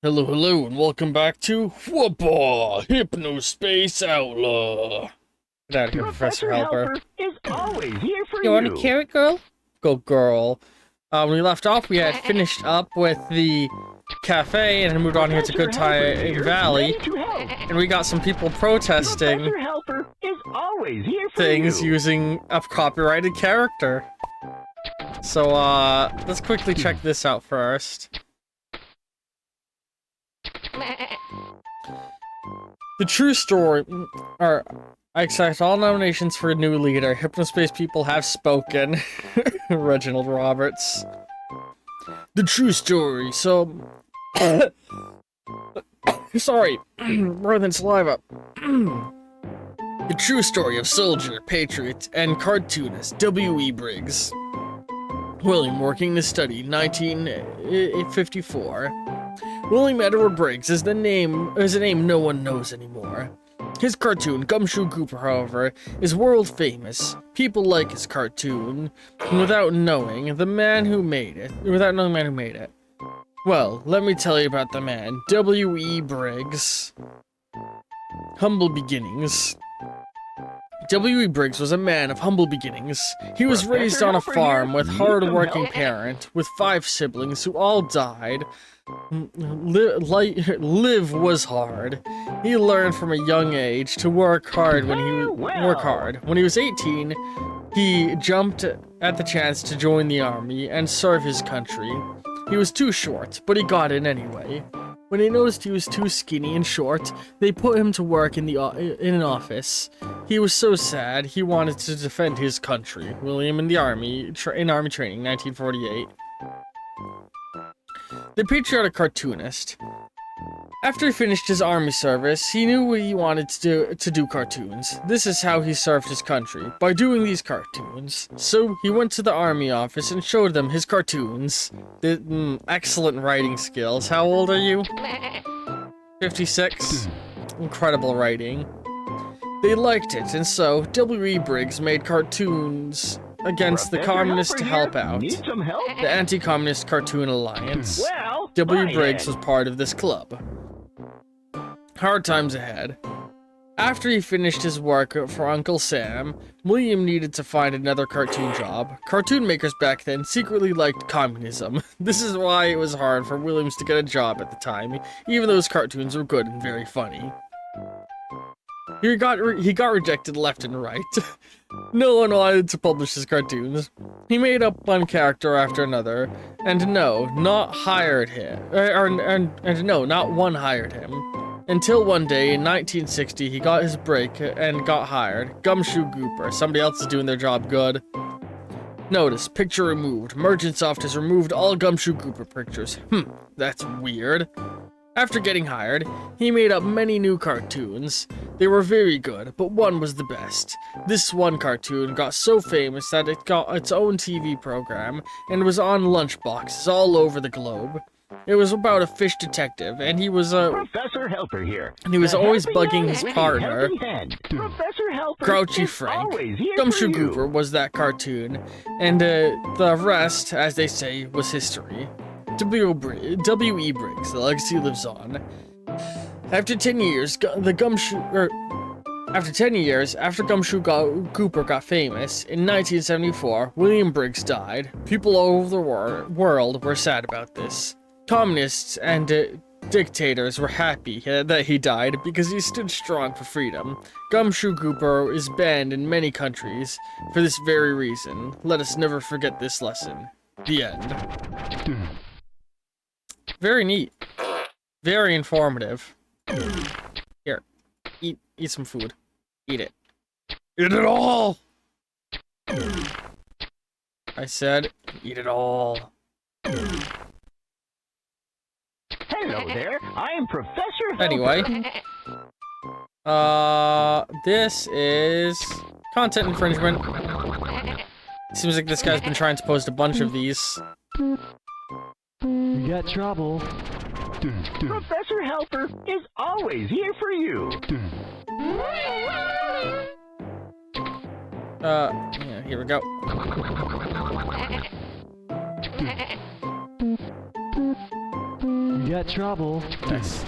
Hello, hello, and welcome back to Football Hypnospace Outlaw. Get out of here, Professor Helper. Is always here for You want a carrot, girl? Go, girl. When we left off, we had finished up with the cafe and moved on here to Good Time Valley, and we got some people protesting is always here for things using a copyrighted character. So, let's quickly check this out first. The true story, I accept all nominations for a new leader. Hypnospace people have spoken. Reginald Roberts. The true story, so... Sorry, more than saliva. The true story of soldier, patriot, and cartoonist W.E. Briggs. William working to study, 1954. William Edward Briggs is a name no one knows anymore. His cartoon, Gumshoe Cooper, however, is world famous. People like his cartoon without knowing the man who made it. Well, let me tell you about the man, W.E. Briggs. Humble beginnings. W.E. Briggs was a man of humble beginnings. He was raised on a farm with hard-working parent, with 5 siblings who all died. Live was hard. He learned from a young age to work hard when he was 18, he jumped at the chance to join the army and serve his country. He was too short, but he got in anyway. When they noticed he was too skinny and short, they put him to work in an office. He was so sad, he wanted to defend his country. William in the army, in army training, 1948. The patriotic cartoonist. After he finished his army service, he knew he wanted to do cartoons. This is how he served his country, by doing these cartoons. So he went to the army office and showed them his cartoons. Excellent writing skills. How old are you? 56? Incredible writing. They liked it, and so W.E. Briggs made cartoons against the communists to help out. The Anti-Communist Cartoon Alliance. W. Briggs was part of this club. Hard times ahead. After he finished his work for Uncle Sam, William needed to find another cartoon job. Cartoon makers back then secretly liked communism. This is why it was hard for Williams to get a job at the time, even though his cartoons were good and very funny. He got rejected left and right. No one wanted to publish his cartoons. He made up one character after another, and not one hired him. Until one day in 1960, he got his break and got hired. Gumshoe Cooper. Somebody else is doing their job good. Notice, picture removed. Merchantsoft has removed all Gumshoe Cooper pictures. That's weird. After getting hired, he made up many new cartoons. They were very good, but one was the best. This one cartoon got so famous that it got its own TV program and was on lunchboxes all over the globe. It was about a fish detective, and he was Professor Helper here. And he was always bugging his partner, Professor Helper Grouchy Frank. Gumshoe Cooper was that cartoon, and the rest, as they say, was history. W.E. Briggs, the legacy lives on. After 10 years, after Gumshoe Cooper got famous, in 1974, William Briggs died. People all over the world were sad about this. Communists and dictators were happy that he died because he stood strong for freedom. Gumshoe Cooper is banned in many countries for this very reason. Let us never forget this lesson. The end. Very neat. Very informative. Here, eat some food. Eat it. Eat it all! I said, eat it all. Hello there, I am Professor Helper. Anyway. This is content infringement. Seems like this guy's been trying to post a bunch of these. You got trouble. Professor Helper is always here for you. Yeah, here we go. You got trouble. Nice.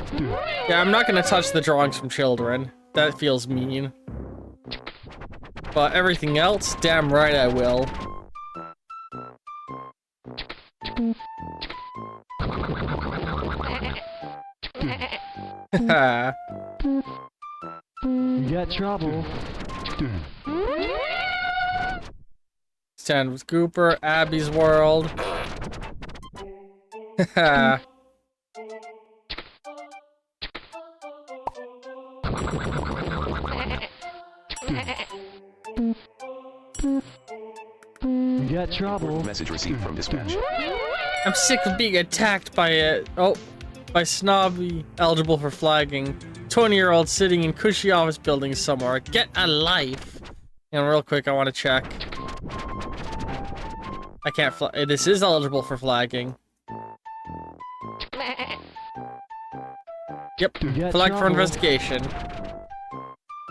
Yeah, I'm not gonna touch the drawings from children. That feels mean. But everything else, damn right I will. Haha. You got trouble. Stand with Cooper, Abby's world. Haha. You got trouble. Message received from dispatch. I'm sick of being attacked by by snobby eligible for flagging 20-year-old sitting in cushy office buildings somewhere. Get a life. And real quick, I want to check. I can't flag. This is eligible for flagging. Yep, flagged for investigation.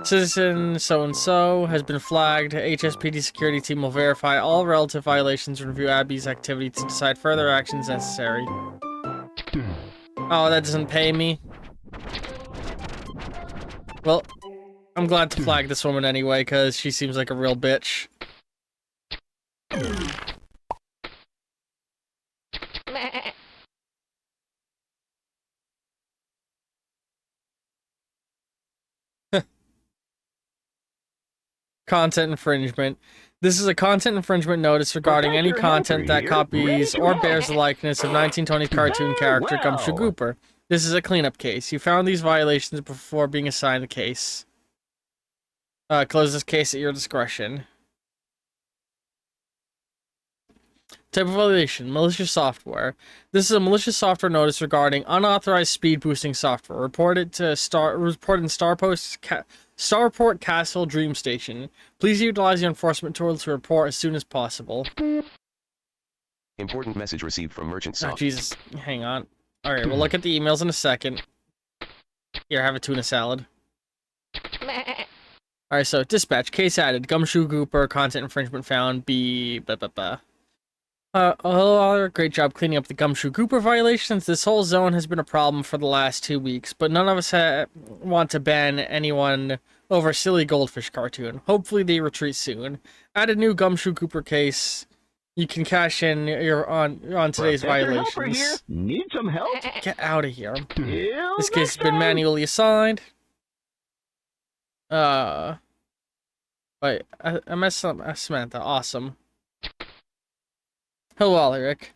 Citizen so-and-so has been flagged. HSPD security team will verify all relative violations and review Abby's activity to decide further actions necessary. Oh, that doesn't pay me. Well, I'm glad to flag this woman anyway, because she seems like a real bitch. Content infringement. This is a content infringement notice regarding any content that copies or bears the likeness of 1920s cartoon character Gumshoe Gooper. This is a cleanup case. You found these violations before being assigned the case. Close this case at your discretion. Type of violation: malicious software. This is a malicious software notice regarding unauthorized speed boosting software. Reported in Starport Castle Dream Station. Please utilize your enforcement tool to report as soon as possible. Important message received from Merchant Oh, Soft. Jesus. Hang on. Alright, we'll look at the emails in a second. Here, have a tuna salad. Alright, so, dispatch. Case added. Gumshoe Gooper. Content infringement found. Hello, great job cleaning up the Gumshoe Gooper violations. This whole zone has been a problem for the last 2 weeks, but none of us want to ban anyone over a silly goldfish cartoon. Hopefully they retreat soon. Add a new Gumshoe Gooper case. You can cash in on today's violations. Here. Need some help? Get out of here. Till This case has next been time. manually assigned. Wait, I messed up Samantha. Awesome. Hello, Alaric.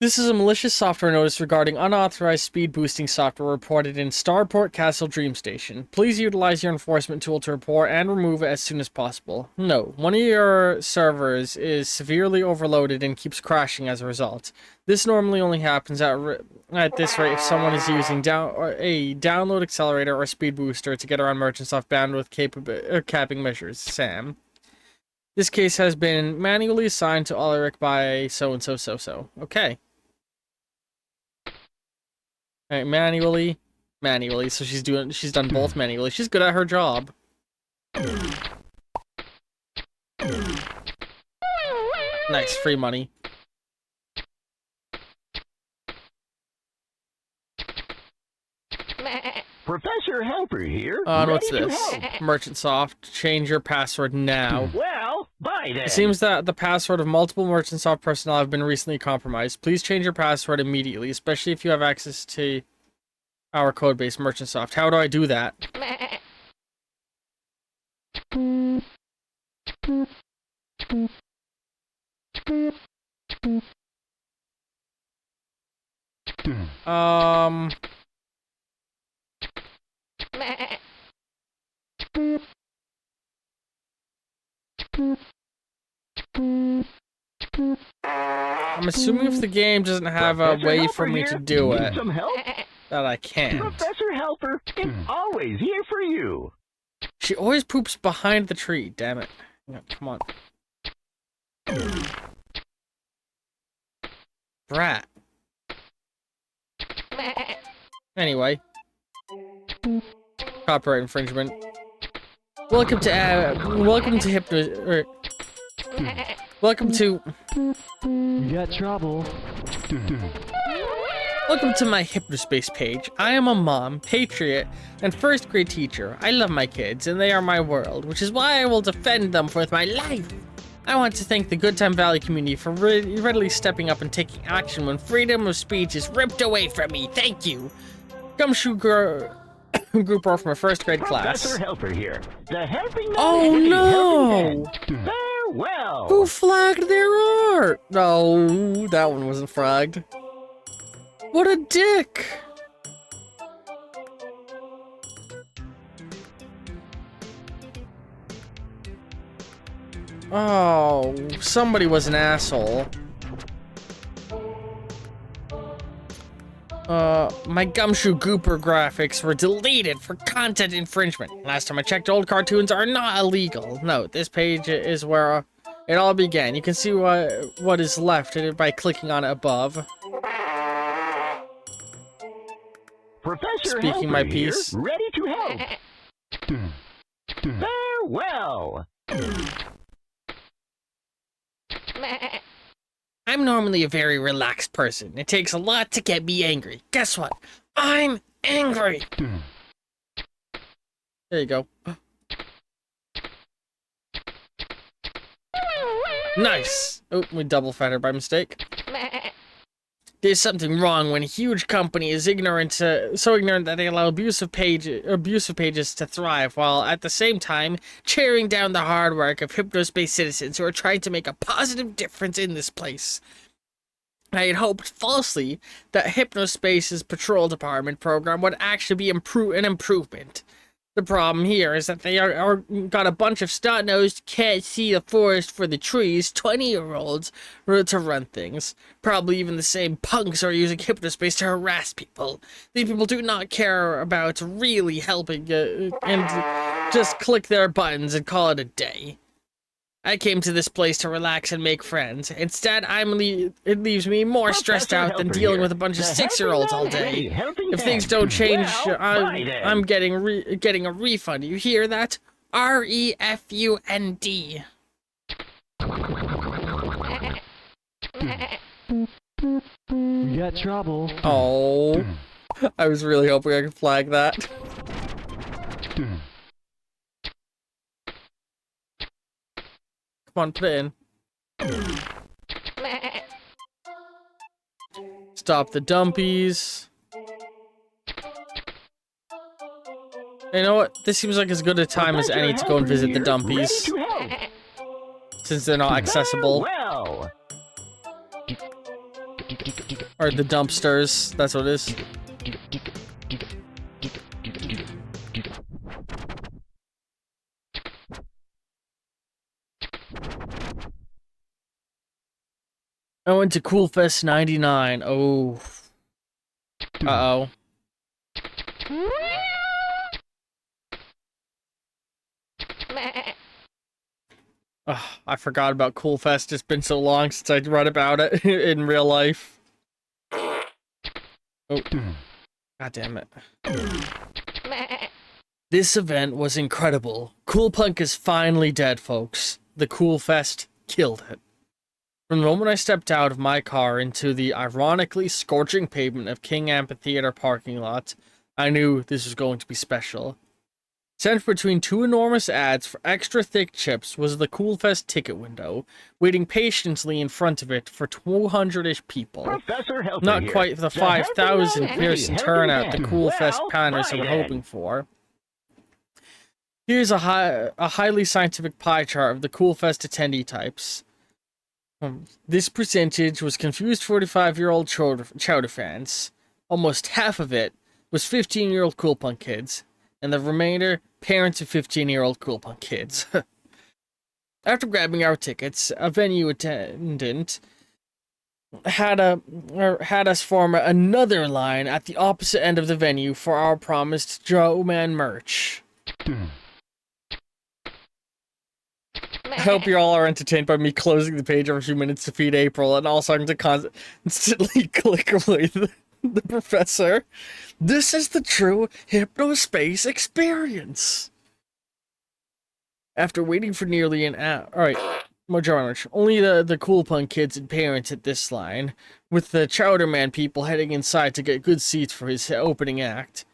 This is a malicious software notice regarding unauthorized speed boosting software reported in Starport Castle Dream Station. Please utilize your enforcement tool to report and remove it as soon as possible. No, one of your servers is severely overloaded and keeps crashing as a result. This normally only happens at this rate if someone is using a download accelerator or speed booster to get around Merchantsoft bandwidth capping measures. Sam. This case has been manually assigned to Alaric by so-and-so. Okay. Alright, manually. So she's done both manually. She's good at her job. Nice, free money. Professor Helper here. What's ready to this? help. Merchantsoft, change your password now. Well, bye then. It seems that the password of multiple Merchantsoft personnel have been recently compromised. Please change your password immediately, especially if you have access to our codebase, Merchantsoft. How do I do that? I'm assuming if the game doesn't have a Professor way Helper for me here. to do Need it, some help? that I can't. Professor Helper is always here for you. She always poops behind the tree, damn it. No, come on. Brat. Anyway. Copyright infringement. Welcome to Hypno... welcome to... You got trouble. Welcome to my Hypnospace page. I am a mom, patriot, and first grade teacher. I love my kids, and they are my world, which is why I will defend them with my life. I want to thank the Good Time Valley community for readily stepping up and taking action when freedom of speech is ripped away from me. Thank you. Gumshoe Grouper from a first grade class. Professor Helper here. The helping Oh no! Farewell. Who flagged their art? No, that one wasn't flagged. What a dick! Oh, somebody was an asshole. My Gumshoe Gooper graphics were deleted for content infringement. Last time I checked, old cartoons are not illegal. No, this page is where it all began. You can see what is left by clicking on it above. Professor Speaking Helper my here, piece. ready to help. Farewell. I'm normally a very relaxed person. It takes a lot to get me angry. Guess what? I'm angry. There you go. Nice. Oh, we double fed her by mistake. There's something wrong when a huge company is so ignorant that they allow abusive pages to thrive, while at the same time tearing down the hard work of Hypnospace citizens who are trying to make a positive difference in this place. I had hoped falsely that Hypnospace's patrol department program would actually be an improvement. The problem here is that they got a bunch of snot-nosed, can't see the forest for the trees 20-year-olds to run things. Probably even the same punks are using Hypnospace to harass people. These people do not care about really helping and just click their buttons and call it a day. I came to this place to relax and make friends. Instead, it leaves me more stressed out than dealing with a bunch of 6-year-olds all day. If things don't change, I'm getting a refund. You hear that? REFUND. We got trouble. Oh, I was really hoping I could flag that. Come on, put it in. Stop the dumpies. You know what? This seems like as good a time as any to go and visit the dumpies. Since they're not accessible. Or the dumpsters, that's what it is. I went to Cool Fest 99. Oh. Uh-oh. Oh, I forgot about Cool Fest. It's been so long since I read about it in real life. Oh. God damn it. This event was incredible. Cool Punk is finally dead, folks. The Cool Fest killed it. From the moment I stepped out of my car into the ironically scorching pavement of King Amphitheater parking lot, I knew this was going to be special. Sent between two enormous ads for extra thick chips was the Cool Fest ticket window, waiting patiently in front of it for 200-ish people. Not quite the 5,000 person turnout the Cool Fest planners were hoping for. Here's a highly scientific pie chart of the Cool Fest attendee types. This percentage was confused 45-year-old chowder fans. Almost half of it was 15-year-old Cool Punk kids, and the remainder, parents of 15-year-old Cool Punk kids. After grabbing our tickets, a venue attendant had us form another line at the opposite end of the venue for our promised Joe Man merch. I hope you all are entertained by me closing the page every few minutes to feed April and also having to constantly click away the professor. This is the true Hypnospace experience. After waiting for nearly an hour... Alright, Only the cool punk kids and parents hit this line, with the Chowderman people heading inside to get good seats for his opening act.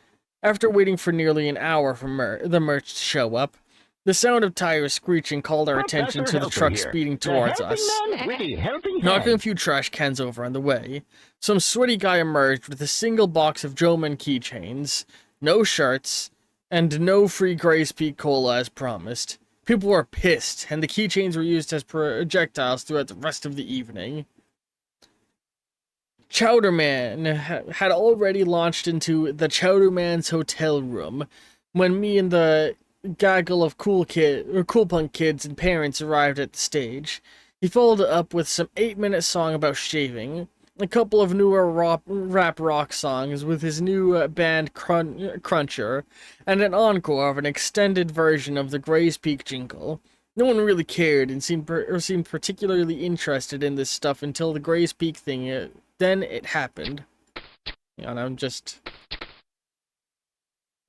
After waiting for nearly an hour for the merch to show up, the sound of tires screeching called our attention to the truck speeding towards us, knocking a few trash cans over on the way. Some sweaty guy emerged with a single box of Joe-Man keychains, no shirts, and no free Gray's Peak Cola as promised. People were pissed, and the keychains were used as projectiles throughout the rest of the evening. Chowderman had already launched into the Chowderman's hotel room when me and the gaggle of cool punk kids and parents arrived at the stage. He followed it up with some 8-minute song about shaving, a couple of newer rap rock songs with his new band Cruncher, and an encore of an extended version of the Gray's Peak jingle. No one really cared and seemed particularly interested in this stuff until the Gray's Peak thing. Then it happened. And I'm just...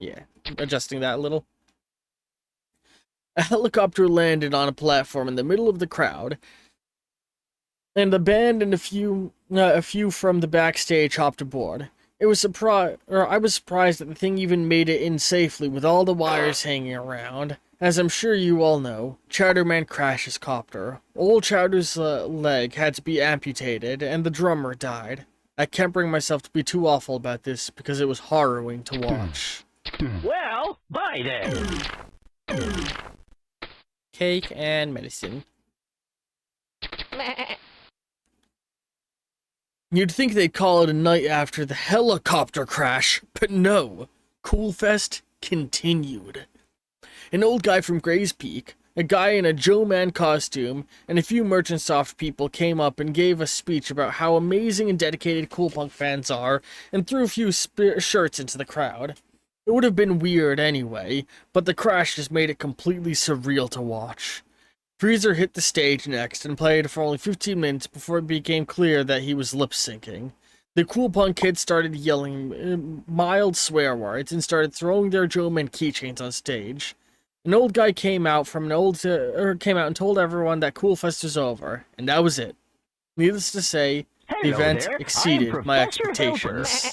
yeah, adjusting that a little. A helicopter landed on a platform in the middle of the crowd, and the band and a few from the backstage hopped aboard. I was surprised that the thing even made it in safely with all the wires hanging around. As I'm sure you all know, Chowderman crashed his copter. Old Chowder's leg had to be amputated, and the drummer died. I can't bring myself to be too awful about this because it was harrowing to watch. Well, bye then. Cake and medicine. You'd think they'd call it a night after the helicopter crash, but no. Cool Fest continued. An old guy from Gray's Peak, a guy in a Joe-Man costume, and a few Merchant Soft people came up and gave a speech about how amazing and dedicated Cool Punk fans are, and threw a few shirts into the crowd. It would have been weird anyway, but the crash just made it completely surreal to watch. Freezer hit the stage next and played for only 15 minutes before it became clear that he was lip-syncing. The Cool Punk kids started yelling mild swear words and started throwing their Joe-Man keychains on stage. An old guy came out and told everyone that Cool Fest was over, and that was it. Needless to say, the event exceeded my expectations.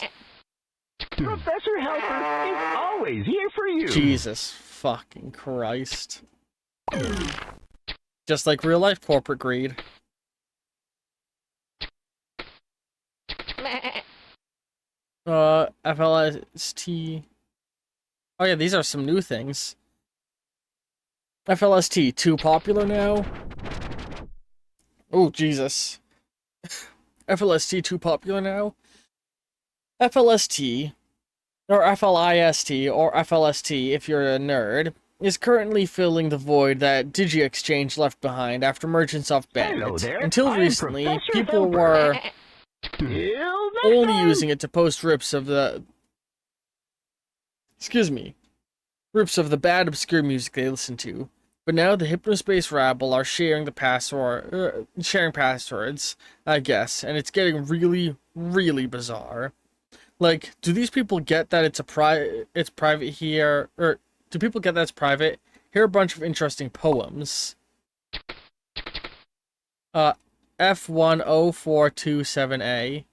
Professor Helper is always here for you. Jesus fucking Christ. Just like real life corporate greed. FLST. Oh yeah, these are some new things. FLST, too popular now? Oh, Jesus. FLST, too popular now? FLST, or FLIST, or FLST if you're a nerd, is currently filling the void that DigiExchange left behind after Merchant Soft banned it. Until recently, people were only using it to post rips of the... rips of the bad obscure music they listen to. But now the Hypnospace rabble are sharing passwords, I guess, and it's getting really, really bizarre. Like, do these people get that it's private here, or do people get that it's private? Here are a bunch of interesting poems. F10427A.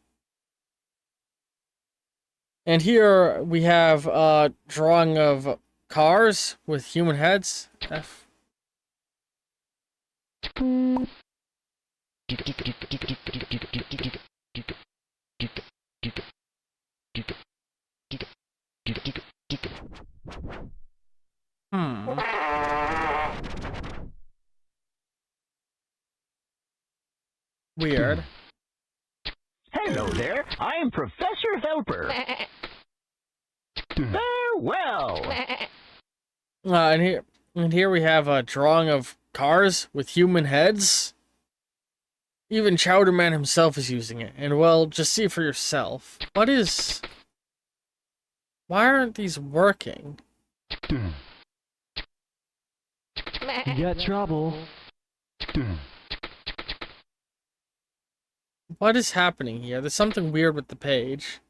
And here we have a drawing of cars with human heads. Weird. Hello there, I am Professor Helper. Farewell. And here we have a drawing of cars with human heads. Even Chowderman himself is using it. And well, just see for yourself. Why aren't these working? You got trouble. What is happening here? There's something weird with the page.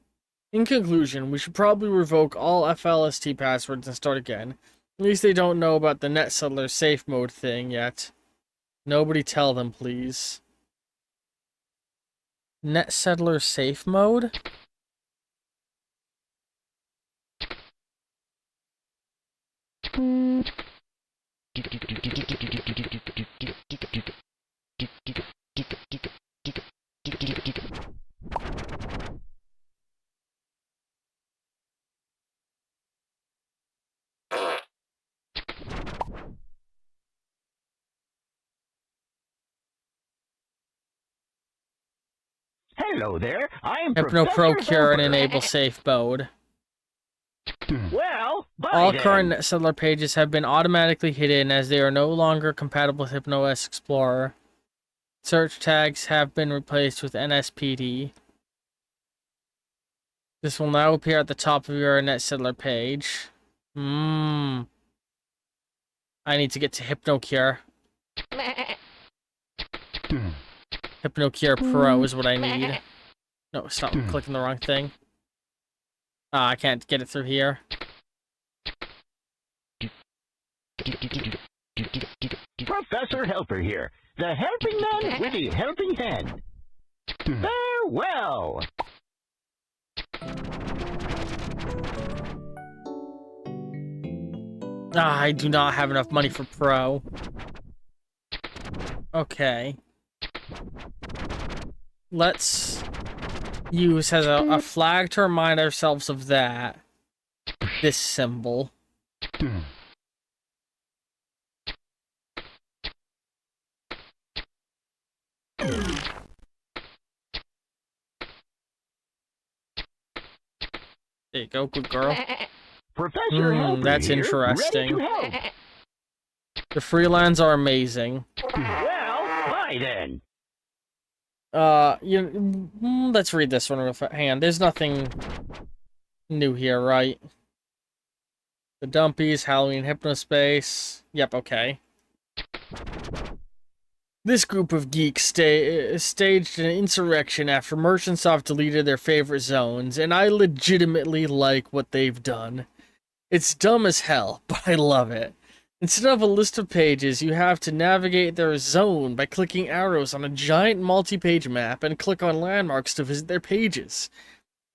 In conclusion, we should probably revoke all FLST passwords and start again. At least they don't know about the NetSettler safe mode thing yet. Nobody tell them, please. Net settler safe mode? Hello there. I'm Hypno Professor procure and Helper. enable safe mode. Well, bye All then. current net settler pages have been automatically hidden as they are no longer compatible with HypnoS Explorer. Search tags have been replaced with NSPD. This will now appear at the top of your net settler page. I need to get to HypnoCure. HypnoCure Pro is what I need. No, stop clicking the wrong thing. Ah, I can't get it through here. Professor Helper here, the helping man with the helping hand. Farewell. Ah, I do not have enough money for Pro. Okay. Let's use as a flag to remind ourselves of that. This symbol. There you go, good girl. Professor Helper That's here, interesting. ready to help. The freelance are amazing. Well, bye then. Let's read this one real fast. Hang on, there's nothing new here, right? The Dumpies, Halloween Hypnospace. Yep, okay. This group of geeks staged an insurrection after Merchantsoft deleted their favorite zones, and I legitimately like what they've done. It's dumb as hell, but I love it. Instead of a list of pages, you have to navigate their zone by clicking arrows on a giant multi-page map and click on landmarks to visit their pages.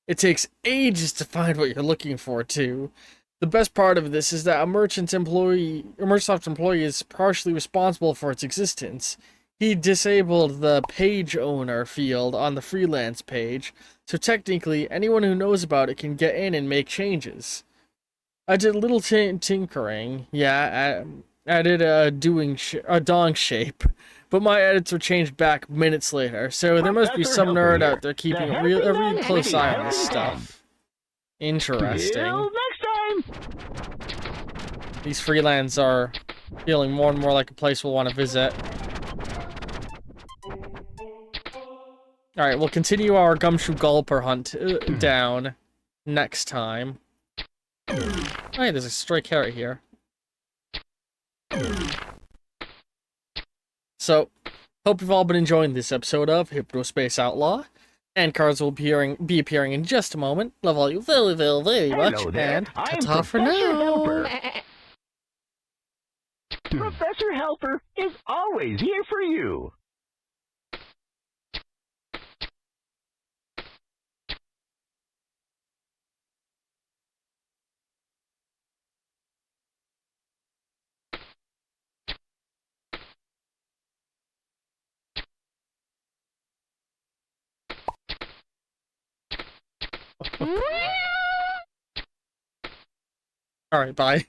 It takes ages to find what you're looking for, too. The best part of this is that a Merchantsoft employee is partially responsible for its existence. He disabled the page owner field on the freelance page, so technically anyone who knows about it can get in and make changes. I did a little tinkering, yeah, added a dong shape, but my edits were changed back minutes later, so there must be some nerd out there keeping a really close eye on this stuff. Interesting. Till next time. These freelands are feeling more and more like a place we'll want to visit. Alright, we'll continue our Gumshoe Gulper hunt down next time. Oh, hey, there's a stray carrot here. So, hope you've all been enjoying this episode of Hypnospace Outlaw. And cards will be appearing in just a moment. Love all you very, very, very much. Hello there. And I'm ta-ta for Professor now. Helper. Professor Helper is always here for you. Alright, bye.